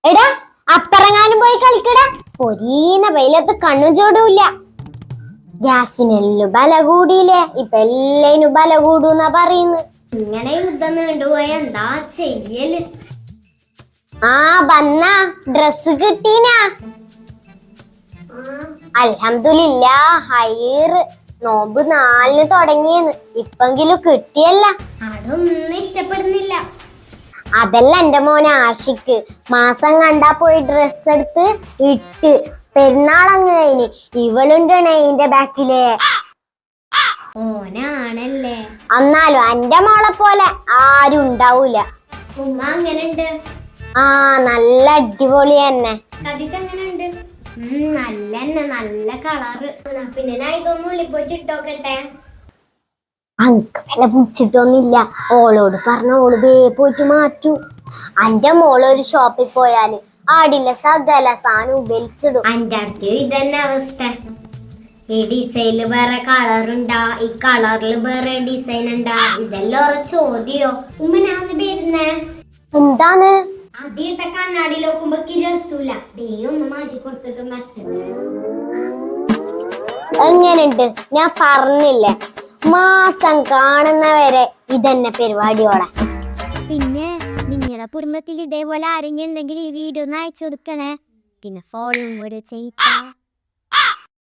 എടാ അപ്പറങ്ങാനും പോയി കളിക്കടാ. പൊരീന വെയിലത്ത് കണ്ണും ചോടൂല്ല. ഗ്യാസിനെല്ലാം ബല കൂടിയില്ലേ, ഇപ്പൊ എല്ലേനും ബല കൂടൂന്നാ പറയുന്നു. ഇങ്ങനെ യുദ്ധം നീണ്ടുപോയ എന്താ ചെയ്യല്? ആ ബന്ന ഡ്രസ് കിട്ടീനാ? അൽഹംദുലില്ലാ ഹൈർ. നോമ്പ് 4 തുടങ്ങിയെന്ന്, ഇപ്പെങ്കിലും കിട്ടിയല്ല. അതൊന്നും ഇഷ്ടപ്പെടുന്നില്ല. അതല്ല എന്റെ മോനെ ആഷിക്ക്, മാസം കണ്ടാ പോയി ഡ്രസ് എടുത്ത് ഇട്ട് പെരുന്നാളങ്ങ് കഴിഞ്ഞ് ഇവളുണ്ടണേ ഇതിന്റെ ബാക്കില്. ഓനാണല്ലേ. എന്നാലും എന്റെ മോളെ പോലെ ആരും ഉണ്ടാവൂല. ഉമ്മ അങ്ങനെയുണ്ട്? ആ നല്ല അടിപൊളി തന്നെ. കഥിക്ക് എങ്ങനെയുണ്ട്? നല്ലെന്നെ, നല്ല കളറ്. പിന്നെ ഞാൻ ഇതൊന്നും ഉള്ളിപ്പോയിട്ടിട്ടോക്കട്ടെ. അനക്ക് വില പിടിച്ചിട്ടൊന്നുമില്ല. ഓളോട് പറഞ്ഞ ഓള് വേ പോയിട്ട് മാറ്റൂ. അന്റെ മോളൊരു ഷോപ്പിൽ പോയാല് ആടില്ല സകല സാധനം വലിച്ചിടും. അന്റെ അടുത്ത് ഇതന്നെ അവസ്ഥ. ഈ ഡിസൈനില് വേറെ കളർ ഉണ്ടാ, ഈ കളറിൽ വേറെ ഡിസൈൻ ഉണ്ടാ, ഇതെല്ലാം ഓരോ ചോദ്യോ. ഉമ്മ ഞാൻ വരുന്നേ. എന്താണ്? ആദ്യത്തെ കണ്ണാടി നോക്കുമ്പോ രസൂല. ഒന്ന് മാറ്റി കൊടുത്തിട്ട് മറ്റേ എങ്ങനെയുണ്ട്? ഞാൻ പറഞ്ഞില്ലേ, മാസം കാണുന്നവരെ ഇതന്നെ പരിപാടിയോടെ. പിന്നെ നിങ്ങളുടെ കുടുംബത്തിൽ ഇതേപോലെ ആരെങ്കിലും ഉണ്ടെങ്കിൽ ഈ വീഡിയോ ഒന്ന് അയച്ചു കൊടുക്കണേ. പിന്നെ ഫോളോ കൂടെ ചെയ്യിക്കാം.